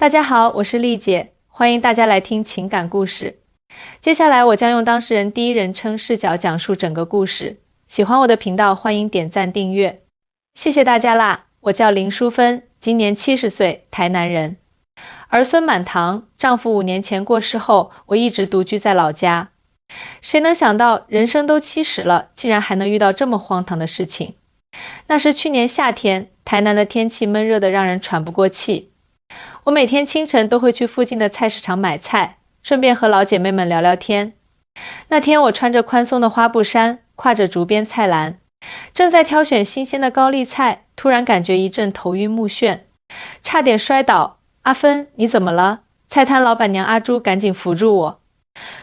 大家好，我是丽姐，欢迎大家来听情感故事。接下来我将用当事人第一人称视角讲述整个故事。喜欢我的频道，欢迎点赞订阅，谢谢大家啦！我叫林淑芬，今年70岁，台南人。儿孙满堂，丈夫5年前过世后，我一直独居在老家。谁能想到人生都70了，竟然还能遇到这么荒唐的事情。那是去年夏天，台南的天气闷热得让人喘不过气。我每天清晨都会去附近的菜市场买菜，顺便和老姐妹们聊聊天。那天我穿着宽松的花布衫，挎着竹编菜篮，正在挑选新鲜的高丽菜，突然感觉一阵头晕目眩，差点摔倒。阿芬，你怎么了？菜摊老板娘阿朱赶紧扶住我。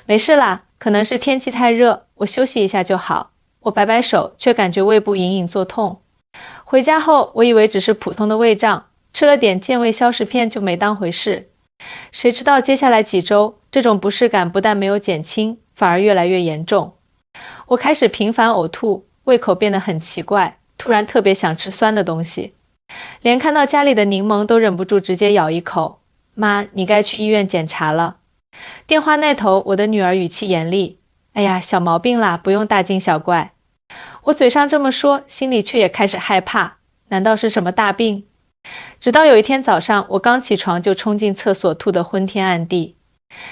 没事啦，可能是天气太热，我休息一下就好。我摆摆手，却感觉胃部隐隐作痛。回家后，我以为只是普通的胃胀，吃了点健胃消食片就没当回事。谁知道接下来几周，这种不适感不但没有减轻，反而越来越严重。我开始频繁呕吐，胃口变得很奇怪，突然特别想吃酸的东西，连看到家里的柠檬都忍不住直接咬一口。妈，你该去医院检查了。电话那头，我的女儿语气严厉。哎呀，小毛病啦，不用大惊小怪。我嘴上这么说，心里却也开始害怕，难道是什么大病？直到有一天早上，我刚起床就冲进厕所，吐得昏天暗地。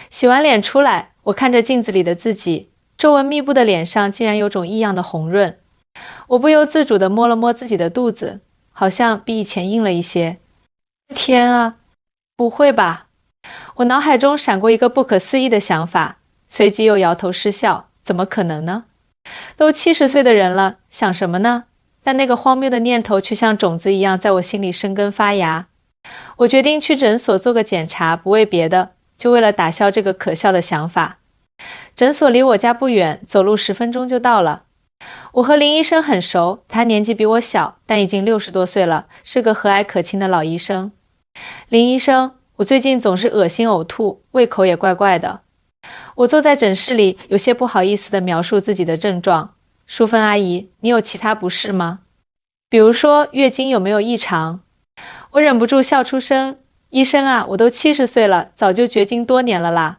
洗完脸出来，我看着镜子里的自己，皱纹密布的脸上竟然有种异样的红润。我不由自主地摸了摸自己的肚子，好像比以前硬了一些。天啊，不会吧？我脑海中闪过一个不可思议的想法，随即又摇头失笑，怎么可能呢？都70岁的人了，想什么呢？但那个荒谬的念头却像种子一样在我心里生根发芽。我决定去诊所做个检查，不为别的，就为了打消这个可笑的想法。诊所离我家不远，走路10分钟就到了。我和林医生很熟，他年纪比我小，但已经60多岁了，是个和蔼可亲的老医生。林医生，我最近总是恶心呕吐，胃口也怪怪的。我坐在诊室里，有些不好意思地描述自己的症状。淑芬阿姨，你有其他不适吗？比如说月经有没有异常？我忍不住笑出声。医生啊，我都70岁了，早就绝经多年了啦。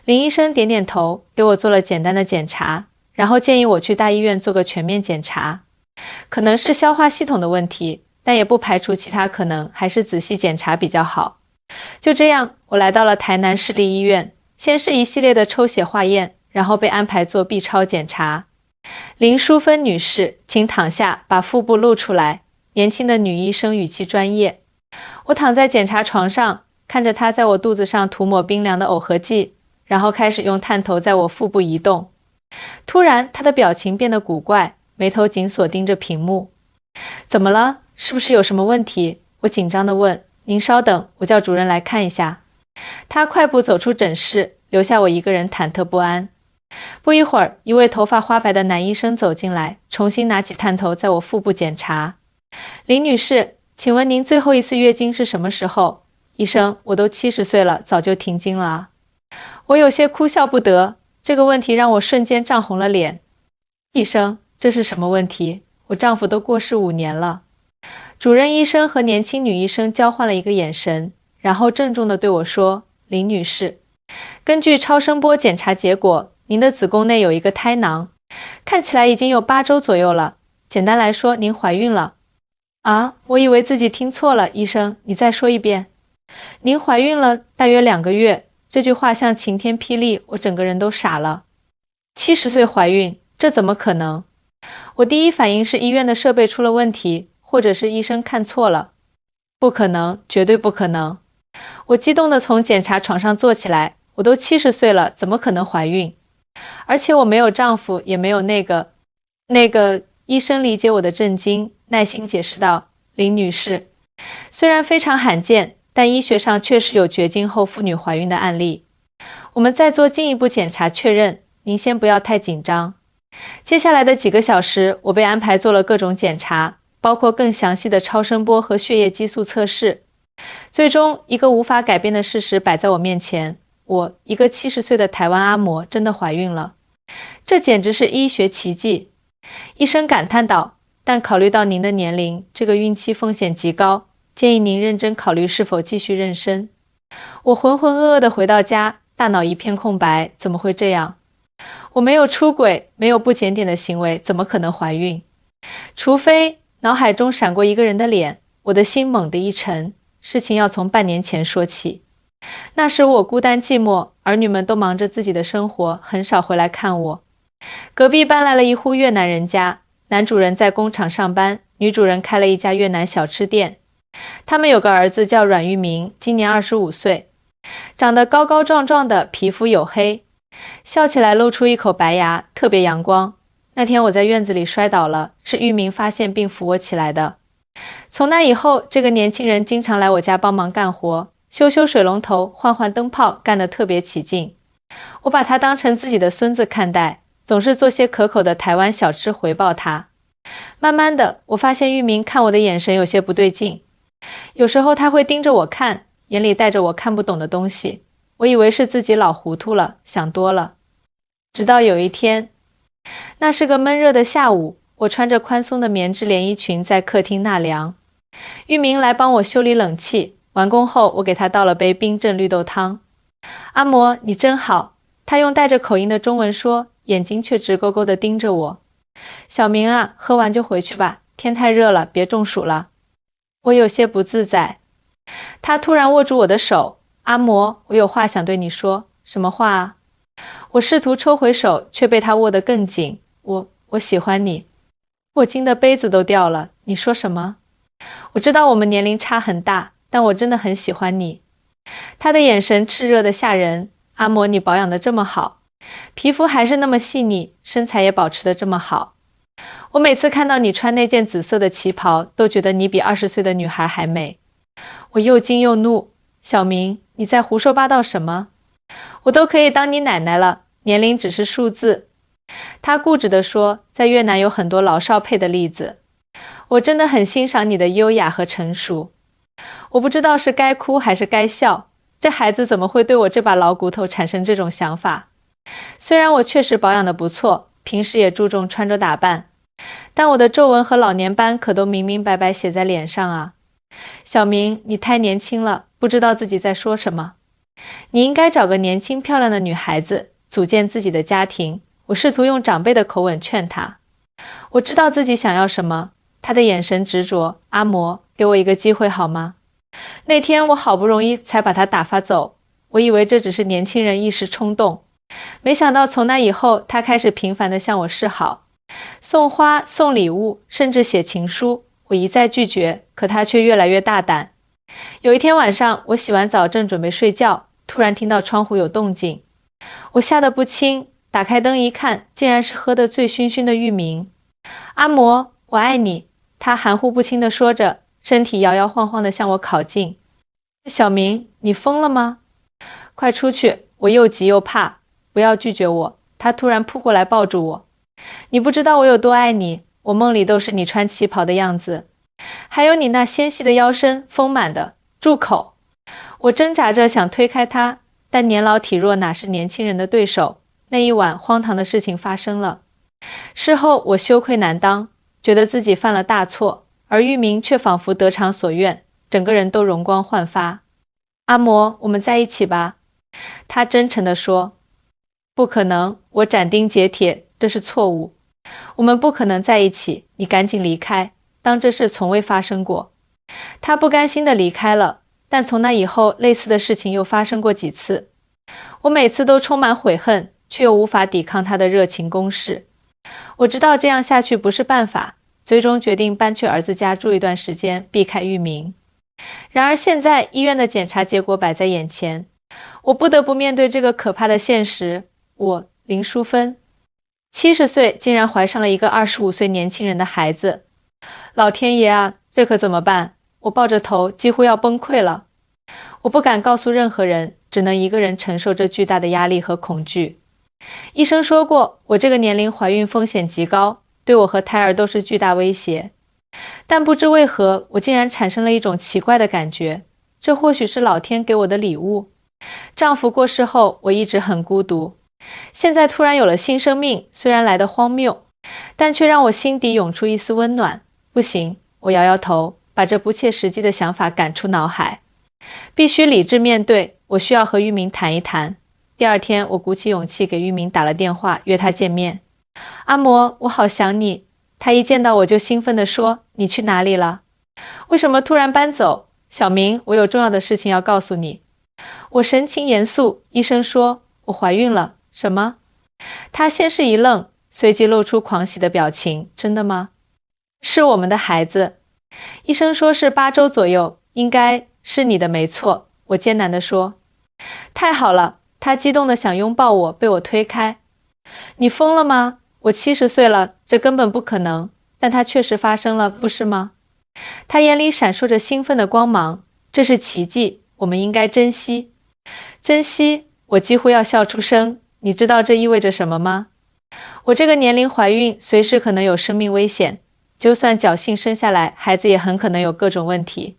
林医生点点头，给我做了简单的检查，然后建议我去大医院做个全面检查。可能是消化系统的问题，但也不排除其他可能，还是仔细检查比较好。就这样，我来到了台南市立医院，先是一系列的抽血化验，然后被安排做 B 超检查。林淑芬女士，请躺下，把腹部露出来。年轻的女医生语气专业。我躺在检查床上，看着她在我肚子上涂抹冰凉的耦合剂，然后开始用探头在我腹部移动。突然，她的表情变得古怪，眉头紧锁盯着屏幕。怎么了？是不是有什么问题？我紧张地问。您稍等，我叫主任来看一下。她快步走出诊室，留下我一个人忐忑不安。不一会儿，一位头发花白的男医生走进来，重新拿起探头在我腹部检查。林女士，请问您最后一次月经是什么时候？医生，我都70岁了，早就停经了啊。我有些哭笑不得，这个问题让我瞬间涨红了脸。医生，这是什么问题？我丈夫都过世5年了。主任医生和年轻女医生交换了一个眼神，然后郑重地对我说，林女士，根据超声波检查结果，您的子宫内有一个胎囊，看起来已经有8周左右了。简单来说，您怀孕了。啊，我以为自己听错了，医生，你再说一遍。您怀孕了大约2个月。这句话像晴天霹雳，我整个人都傻了。70岁怀孕，这怎么可能？我第一反应是医院的设备出了问题，或者是医生看错了。不可能，绝对不可能。我激动地从检查床上坐起来，我都70岁了，怎么可能怀孕？而且我没有丈夫，也没有那个……医生理解我的震惊，耐心解释道，林女士，虽然非常罕见，但医学上确实有绝经后妇女怀孕的案例。我们再做进一步检查确认，您先不要太紧张。接下来的几个小时，我被安排做了各种检查，包括更详细的超声波和血液激素测试。最终，一个无法改变的事实摆在我面前，我一个70岁的台湾阿嬷真的怀孕了。这简直是医学奇迹。医生感叹道，但考虑到您的年龄，这个孕期风险极高，建议您认真考虑是否继续妊娠。我浑浑噩噩地回到家，大脑一片空白，怎么会这样？我没有出轨，没有不检点的行为，怎么可能怀孕？除非脑海中闪过一个人的脸，我的心猛地一沉。事情要从半年前说起。那时我孤单寂寞，儿女们都忙着自己的生活，很少回来看我。隔壁搬来了一户越南人家，男主人在工厂上班，女主人开了一家越南小吃店。他们有个儿子叫阮玉明，今年25岁，长得高高壮壮的，皮肤黝黑，笑起来露出一口白牙，特别阳光。那天我在院子里摔倒了，是玉明发现并扶我起来的。从那以后，这个年轻人经常来我家帮忙干活，修修水龙头，换换灯泡，干得特别起劲。我把他当成自己的孙子看待，总是做些可口的台湾小吃回报他。慢慢的，我发现玉明看我的眼神有些不对劲，有时候他会盯着我看，眼里带着我看不懂的东西。我以为是自己老糊涂了，想多了。直到有一天，那是个闷热的下午，我穿着宽松的棉质连衣裙在客厅纳凉。玉明来帮我修理冷气，完工后我给他倒了杯冰镇绿豆汤。阿嬷，你真好。他用带着口音的中文说，眼睛却直勾勾地盯着我。小明啊，喝完就回去吧，天太热了，别中暑了。我有些不自在。他突然握住我的手，阿嬷，我有话想对你说。什么话啊？我试图抽回手，却被他握得更紧。我喜欢你。我惊得杯子都掉了。你说什么？我知道我们年龄差很大，但我真的很喜欢你。他的眼神炽热得吓人。阿嬷，你保养得这么好，皮肤还是那么细腻，身材也保持得这么好。我每次看到你穿那件紫色的旗袍，都觉得你比20岁的女孩还美。我又惊又怒。小明，你在胡说八道什么？我都可以当你奶奶了，年龄只是数字。他固执地说，在越南有很多老少配的例子。我真的很欣赏你的优雅和成熟。我不知道是该哭还是该笑，这孩子怎么会对我这把老骨头产生这种想法？虽然我确实保养得不错，平时也注重穿着打扮，但我的皱纹和老年斑可都明明白白写在脸上啊。小明，你太年轻了，不知道自己在说什么。你应该找个年轻漂亮的女孩子，组建自己的家庭。我试图用长辈的口吻劝他。我知道自己想要什么。他的眼神执着。阿嬷，给我一个机会好吗？那天我好不容易才把他打发走，我以为这只是年轻人一时冲动，没想到从那以后，他开始频繁地向我示好，送花、送礼物，甚至写情书。我一再拒绝，可他却越来越大胆。有一天晚上，我洗完澡正准备睡觉，突然听到窗户有动静，我吓得不轻，打开灯一看，竟然是喝得醉醺醺的玉明。阿嬷，我爱你。他含糊不清地说着，身体摇摇晃晃地向我靠近。小明，你疯了吗？快出去！我又急又怕。不要拒绝我。他突然扑过来抱住我。你不知道我有多爱你，我梦里都是你穿旗袍的样子，还有你那纤细的腰身，丰满的。住口！我挣扎着想推开他，但年老体弱哪是年轻人的对手。那一晚，荒唐的事情发生了。事后我羞愧难当，觉得自己犯了大错，而玉明却仿佛得偿所愿，整个人都容光焕发。阿嬷，我们在一起吧。他真诚地说。不可能，我斩钉截铁，这是错误。我们不可能在一起，你赶紧离开，当这事从未发生过。他不甘心地离开了，但从那以后，类似的事情又发生过几次。我每次都充满悔恨，却又无法抵抗他的热情攻势。我知道这样下去不是办法，最终决定搬去儿子家住一段时间，避开玉明。然而现在医院的检查结果摆在眼前，我不得不面对这个可怕的现实。我林淑芬70岁，竟然怀上了一个25岁年轻人的孩子。老天爷啊，这可怎么办？我抱着头几乎要崩溃了。我不敢告诉任何人，只能一个人承受这巨大的压力和恐惧。医生说过，我这个年龄怀孕风险极高，对我和胎儿都是巨大威胁。但不知为何，我竟然产生了一种奇怪的感觉，这或许是老天给我的礼物。丈夫过世后，我一直很孤独。现在突然有了新生命，虽然来得荒谬，但却让我心底涌出一丝温暖。不行，我摇摇头，把这不切实际的想法赶出脑海。必须理智面对，我需要和玉明谈一谈。第二天，我鼓起勇气给玉明打了电话，约他见面。阿嬷，我好想你。他一见到我就兴奋地说：“你去哪里了？为什么突然搬走？”小明，我有重要的事情要告诉你。我神情严肃，医生说我怀孕了。什么？他先是一愣，随即露出狂喜的表情。真的吗？是我们的孩子。医生说是8周左右，应该是你的没错。我艰难地说。太好了。他激动地想拥抱我，被我推开。你疯了吗？我70岁了，这根本不可能。但它确实发生了，不是吗？他眼里闪烁着兴奋的光芒。这是奇迹，我们应该珍惜。珍惜？我几乎要笑出声。你知道这意味着什么吗？我这个年龄怀孕，随时可能有生命危险。就算侥幸生下来，孩子也很可能有各种问题。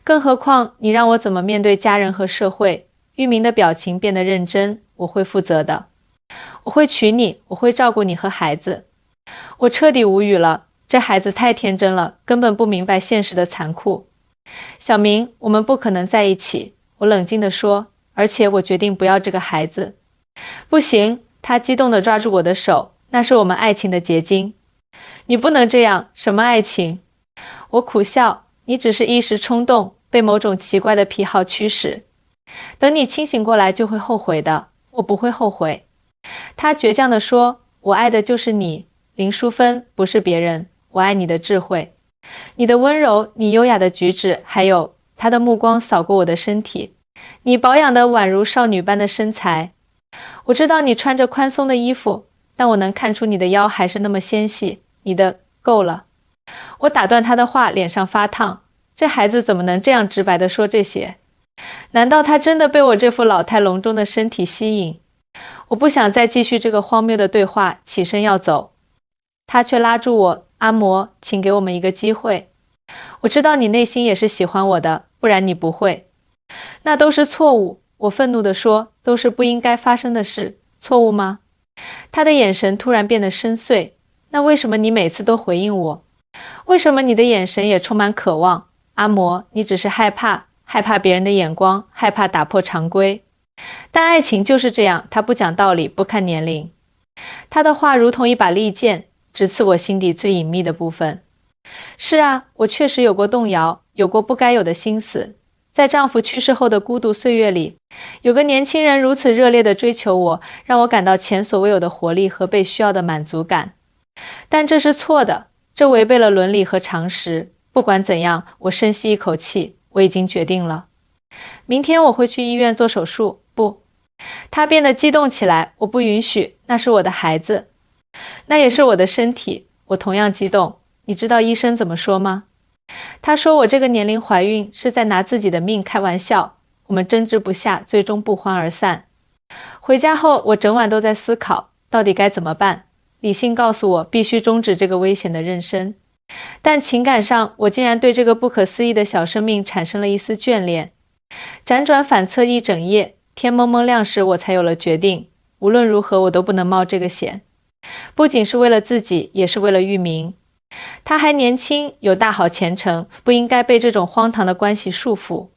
更何况，你让我怎么面对家人和社会？玉明的表情变得认真。我会负责的。我会娶你，我会照顾你和孩子。我彻底无语了。这孩子太天真了，根本不明白现实的残酷。小明，我们不可能在一起。我冷静地说，而且我决定不要这个孩子。不行，他激动地抓住我的手，那是我们爱情的结晶。你不能这样，什么爱情？我苦笑，你只是一时冲动，被某种奇怪的癖好驱使。等你清醒过来就会后悔的。我不会后悔。他倔强地说，我爱的就是你，林淑芬，不是别人。我爱你的智慧，你的温柔，你优雅的举止，还有他的目光扫过我的身体，你保养得宛如少女般的身材。我知道你穿着宽松的衣服，但我能看出你的腰还是那么纤细。你的够了。我打断他的话，脸上发烫。这孩子怎么能这样直白地说这些？难道他真的被我这副老态龙钟的身体吸引？我不想再继续这个荒谬的对话，起身要走。他却拉住我，阿嬷，请给我们一个机会。我知道你内心也是喜欢我的，不然你不会。那都是错误，我愤怒地说，都是不应该发生的事。错误吗？他的眼神突然变得深邃。那为什么你每次都回应我？为什么你的眼神也充满渴望？阿嬷，你只是害怕别人的眼光，害怕打破常规。但爱情就是这样，它不讲道理，不看年龄。他的话如同一把利剑，直刺我心底最隐秘的部分。是啊，我确实有过动摇，有过不该有的心思。在丈夫去世后的孤独岁月里，有个年轻人如此热烈地追求我，让我感到前所未有的活力和被需要的满足感。但这是错的，这违背了伦理和常识。不管怎样，我深吸一口气，我已经决定了。明天我会去医院做手术。不，他变得激动起来。我不允许，那是我的孩子，那也是我的身体。我同样激动。你知道医生怎么说吗？他说我这个年龄怀孕是在拿自己的命开玩笑。我们争执不下，最终不欢而散。回家后，我整晚都在思考，到底该怎么办。理性告诉我必须终止这个危险的妊娠，但情感上我竟然对这个不可思议的小生命产生了一丝眷恋。辗转反侧一整夜，天蒙蒙亮时我才有了决定。无论如何我都不能冒这个险，不仅是为了自己，也是为了玉明。他还年轻，有大好前程，不应该被这种荒唐的关系束缚。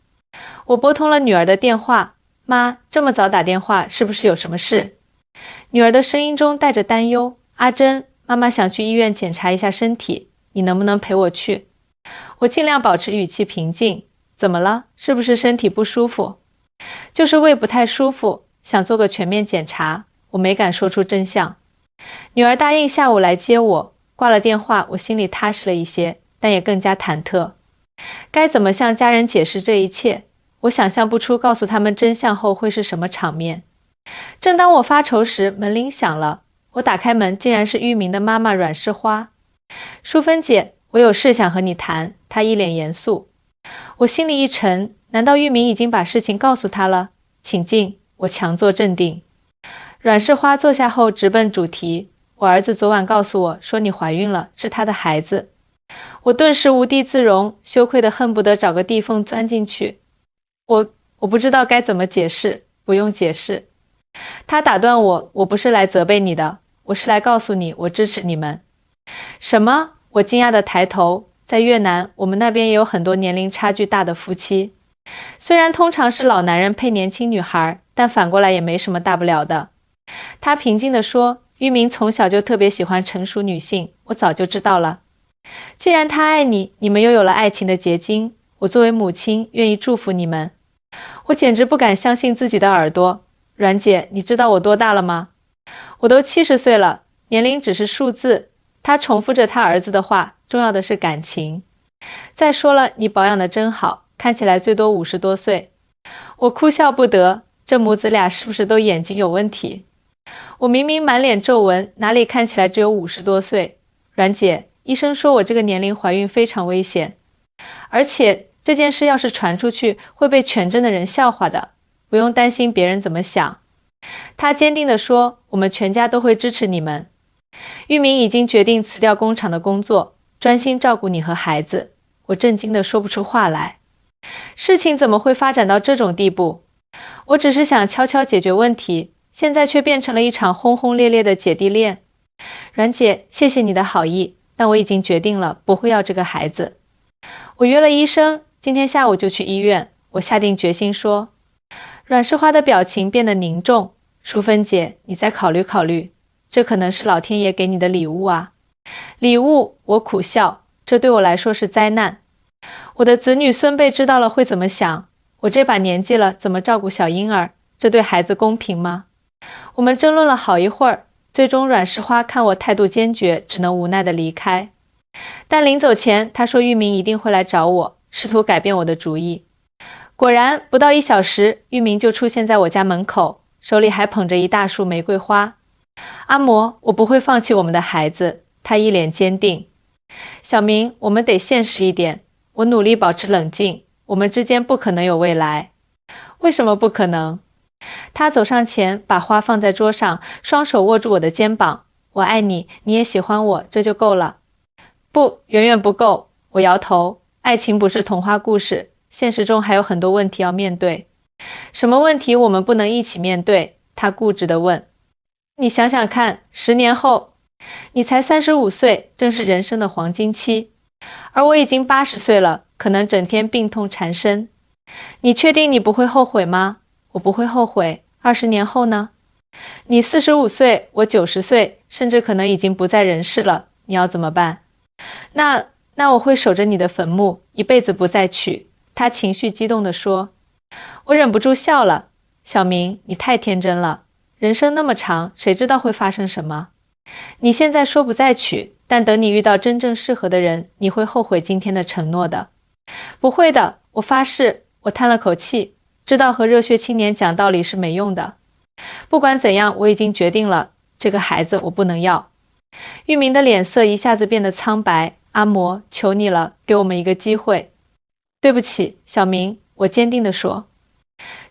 我拨通了女儿的电话。妈，这么早打电话，是不是有什么事？女儿的声音中带着担忧。阿珍，妈妈想去医院检查一下身体，你能不能陪我去？我尽量保持语气平静。怎么了？是不是身体不舒服？就是胃不太舒服，想做个全面检查。我没敢说出真相。女儿答应下午来接我。挂了电话，我心里踏实了一些，但也更加忐忑。该怎么向家人解释这一切？我想象不出告诉他们真相后会是什么场面。正当我发愁时，门铃响了。我打开门，竟然是玉明的妈妈阮世花。淑芬姐，我有事想和你谈。她一脸严肃。我心里一沉，难道玉明已经把事情告诉她了？请进。我强作镇定。阮世花坐下后直奔主题。我儿子昨晚告诉我说你怀孕了，是他的孩子。我顿时无地自容，羞愧得恨不得找个地缝钻进去。我不知道该怎么解释。不用解释。他打断我，我不是来责备你的，我是来告诉你，我支持你们。什么？我惊讶地抬头。在越南，我们那边也有很多年龄差距大的夫妻。虽然通常是老男人配年轻女孩，但反过来也没什么大不了的。他平静地说，玉明从小就特别喜欢成熟女性，我早就知道了。既然他爱你，你们又有了爱情的结晶，我作为母亲愿意祝福你们。我简直不敢相信自己的耳朵。阮姐，你知道我多大了吗？我都70岁了，年龄只是数字。他重复着他儿子的话，重要的是感情。再说了，你保养得真好，看起来最多50多岁。我哭笑不得，这母子俩是不是都眼睛有问题？我明明满脸皱纹，哪里看起来只有50多岁？阮姐，医生说我这个年龄怀孕非常危险，而且这件事要是传出去，会被全镇的人笑话的。不用担心别人怎么想。他坚定地说，我们全家都会支持你们。玉明已经决定辞掉工厂的工作，专心照顾你和孩子。我震惊得说不出话来。事情怎么会发展到这种地步？我只是想悄悄解决问题，现在却变成了一场轰轰烈烈的姐弟恋。阮姐，谢谢你的好意，但我已经决定了，不会要这个孩子。我约了医生，今天下午就去医院。我下定决心说。阮世花的表情变得凝重。淑芬姐，你再考虑考虑，这可能是老天爷给你的礼物啊。礼物？我苦笑，这对我来说是灾难。我的子女孙辈知道了会怎么想？我这把年纪了，怎么照顾小婴儿？这对孩子公平吗？我们争论了好一会儿，最终阮世花看我态度坚决，只能无奈地离开。但临走前，他说玉明一定会来找我，试图改变我的主意。果然，不到1小时，玉明就出现在我家门口，手里还捧着一大束玫瑰花。阿嬷，我不会放弃我们的孩子。他一脸坚定。小明，我们得现实一点。我努力保持冷静，我们之间不可能有未来。为什么不可能？他走上前，把花放在桌上，双手握住我的肩膀。我爱你，你也喜欢我，这就够了。不，远远不够。我摇头。爱情不是童话故事，现实中还有很多问题要面对。什么问题我们不能一起面对？他固执地问。你想想看，10年后，你才35岁，正是人生的黄金期，而我已经80岁了，可能整天病痛缠身。你确定你不会后悔吗？我不会后悔。20年后呢？你45岁，我90岁，甚至可能已经不在人世了，你要怎么办？那我会守着你的坟墓，一辈子不再娶。他情绪激动地说。我忍不住笑了。小明，你太天真了。人生那么长，谁知道会发生什么？你现在说不再娶，但等你遇到真正适合的人，你会后悔今天的承诺的。不会的，我发誓。我叹了口气，知道和热血青年讲道理是没用的。不管怎样，我已经决定了，这个孩子我不能要。玉明的脸色一下子变得苍白。阿嬷，求你了，给我们一个机会。对不起，小明，我坚定地说。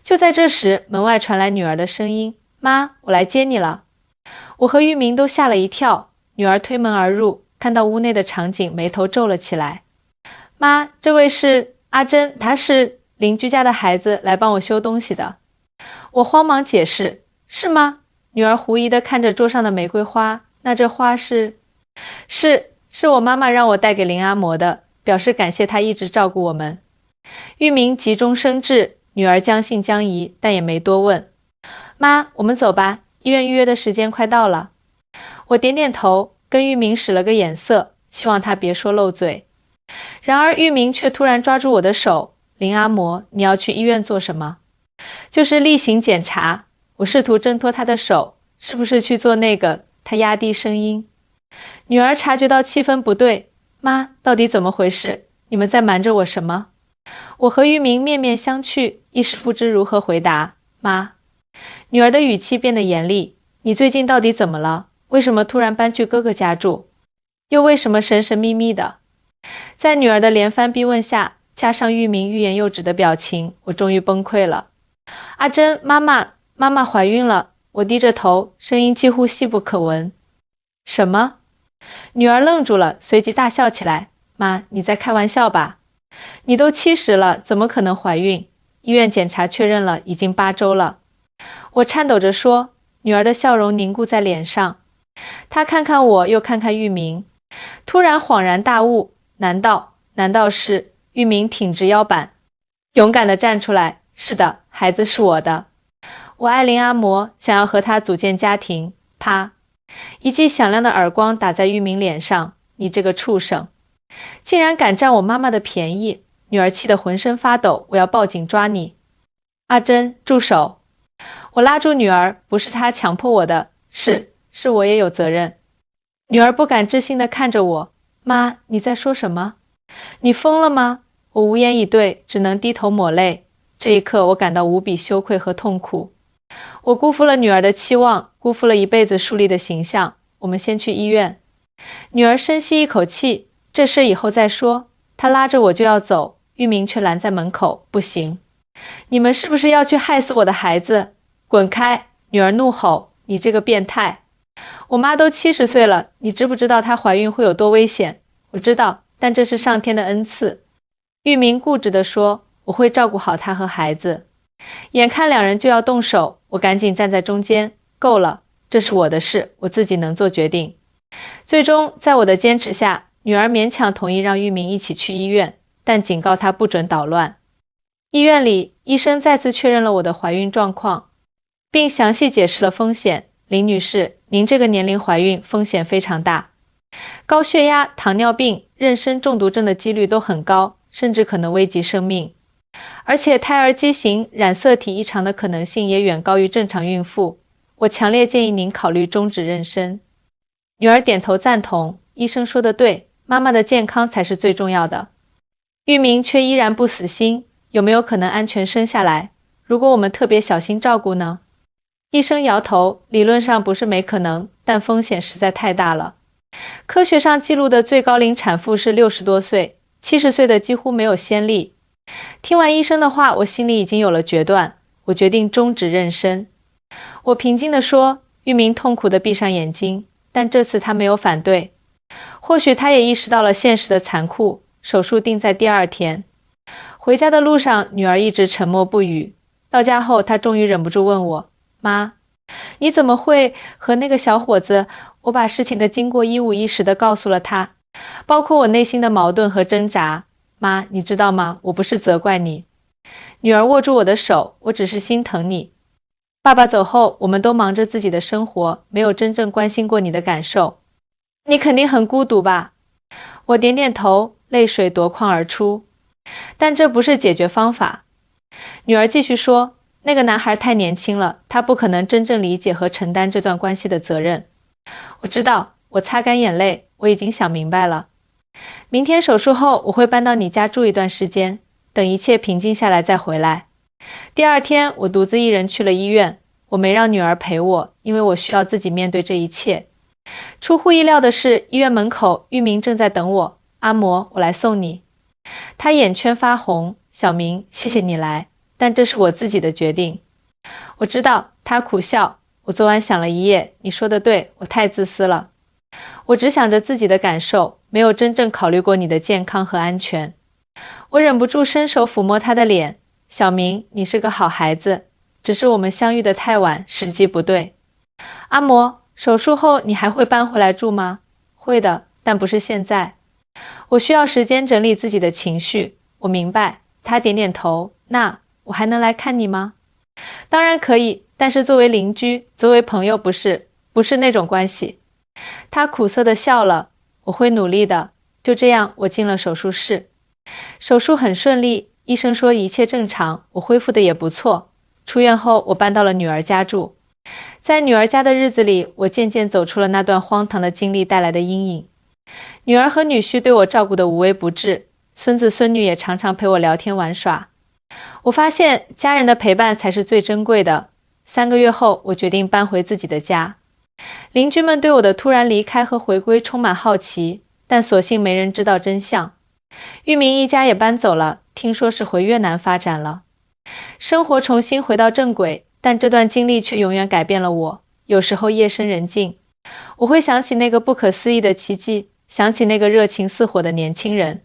就在这时，门外传来女儿的声音：妈，我来接你了。我和玉明都吓了一跳。女儿推门而入，看到屋内的场景，眉头皱了起来。妈，这位是阿珍，她是邻居家的孩子，来帮我修东西的。我慌忙解释。是吗？女儿狐疑地看着桌上的玫瑰花。那这花是我妈妈让我带给林阿嬷的，表示感谢她一直照顾我们。玉明急中生智，女儿将信将疑，但也没多问。妈，我们走吧，医院预约的时间快到了。我点点头，跟玉明使了个眼色，希望他别说漏嘴。然而玉明却突然抓住我的手。林阿嬷，你要去医院做什么？就是例行检查。我试图挣脱他的手。是不是去做那个？他压低声音。女儿察觉到气氛不对。妈，到底怎么回事？你们在瞒着我什么？我和玉明面面相觑，一时不知如何回答。妈。女儿的语气变得严厉。你最近到底怎么了？为什么突然搬去哥哥家住？又为什么神神秘秘的？在女儿的连番逼问下，加上玉明欲言又止的表情，我终于崩溃了。阿珍，妈妈怀孕了。我低着头，声音几乎细不可闻。什么？女儿愣住了，随即大笑起来。妈，你在开玩笑吧？你都70了，怎么可能怀孕？医院检查确认了，已经8周了。我颤抖着说。女儿的笑容凝固在脸上。她看看我，又看看玉明，突然恍然大悟。难道是？玉明挺直腰板。勇敢地站出来，是的，孩子是我的。我爱林阿嬷，想要和他组建家庭。啪！一记响亮的耳光打在玉明脸上，你这个畜生，竟然敢占我妈妈的便宜！女儿气得浑身发抖，我要报警抓你。阿珍，住手！我拉住女儿，不是她强迫我的，是我也有责任。女儿不敢置信地看着我，妈，你在说什么？你疯了吗？我无言以对，只能低头抹泪。这一刻，我感到无比羞愧和痛苦。我辜负了女儿的期望，辜负了一辈子树立的形象。我们先去医院。女儿深吸一口气，这事以后再说。她拉着我就要走，玉明却拦在门口，不行。你们是不是要去害死我的孩子？滚开！女儿怒吼，你这个变态！我妈都70岁了，你知不知道她怀孕会有多危险？我知道，但这是上天的恩赐。玉明固执地说，我会照顾好她和孩子。眼看两人就要动手，我赶紧站在中间，够了，这是我的事，我自己能做决定。最终，在我的坚持下，女儿勉强同意让玉明一起去医院，但警告她不准捣乱。医院里，医生再次确认了我的怀孕状况，并详细解释了风险。林女士，您这个年龄怀孕风险非常大，高血压、糖尿病、妊娠中毒症的几率都很高，甚至可能危及生命。而且胎儿畸形、染色体异常的可能性也远高于正常孕妇。我强烈建议您考虑终止妊娠。女儿点头赞同，医生说的对，妈妈的健康才是最重要的。玉明却依然不死心，有没有可能安全生下来？如果我们特别小心照顾呢？医生摇头，理论上不是没可能，但风险实在太大了。科学上记录的最高龄产妇是60多岁，70岁的几乎没有先例。听完医生的话，我心里已经有了决断，我决定终止妊娠。我平静地说，玉明痛苦地闭上眼睛，但这次他没有反对。或许他也意识到了现实的残酷，手术定在第2天。回家的路上，女儿一直沉默不语。到家后，她终于忍不住问我，妈，你怎么会和那个小伙子？我把事情的经过一五一十地告诉了他，包括我内心的矛盾和挣扎。妈，你知道吗？我不是责怪你。女儿握住我的手，我只是心疼你。爸爸走后，我们都忙着自己的生活，没有真正关心过你的感受。你肯定很孤独吧？我点点头，泪水夺眶而出。但这不是解决方法。女儿继续说，那个男孩太年轻了，他不可能真正理解和承担这段关系的责任。我知道，我擦干眼泪，我已经想明白了。明天手术后，我会搬到你家住一段时间，等一切平静下来再回来。第2天，我独自一人去了医院，我没让女儿陪我，因为我需要自己面对这一切。出乎意料的是，医院门口，玉明正在等我。阿嬷，我来送你。他眼圈发红，小明，谢谢你来，但这是我自己的决定。我知道，他苦笑。我昨晚想了一夜，你说的对，我太自私了。我只想着自己的感受，没有真正考虑过你的健康和安全。我忍不住伸手抚摸他的脸，小明，你是个好孩子，只是我们相遇的太晚，时机不对。阿嬷，手术后你还会搬回来住吗？会的，但不是现在。我需要时间整理自己的情绪。我明白。他点点头。那我还能来看你吗？当然可以，但是作为邻居，作为朋友，不是那种关系。他苦涩地笑了。我会努力的。就这样，我进了手术室。手术很顺利，医生说一切正常，我恢复的也不错。出院后，我搬到了女儿家住。在女儿家的日子里，我渐渐走出了那段荒唐的经历带来的阴影。女儿和女婿对我照顾得无微不至，孙子孙女也常常陪我聊天玩耍。我发现家人的陪伴才是最珍贵的。3个月后，我决定搬回自己的家。邻居们对我的突然离开和回归充满好奇，但所幸没人知道真相。玉明一家也搬走了，听说是回越南发展了。生活重新回到正轨，但这段经历却永远改变了我。有时候夜深人静，我会想起那个不可思议的奇迹，想起那个热情似火的年轻人，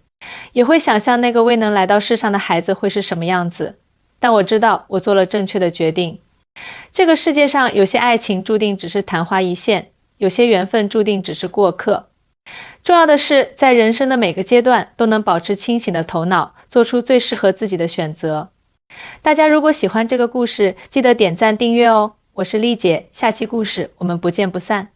也会想象那个未能来到世上的孩子会是什么样子。但我知道我做了正确的决定。这个世界上有些爱情注定只是昙花一现，有些缘分注定只是过客。重要的是，在人生的每个阶段都能保持清醒的头脑，做出最适合自己的选择。大家如果喜欢这个故事，记得点赞订阅哦。我是丽姐，下期故事我们不见不散。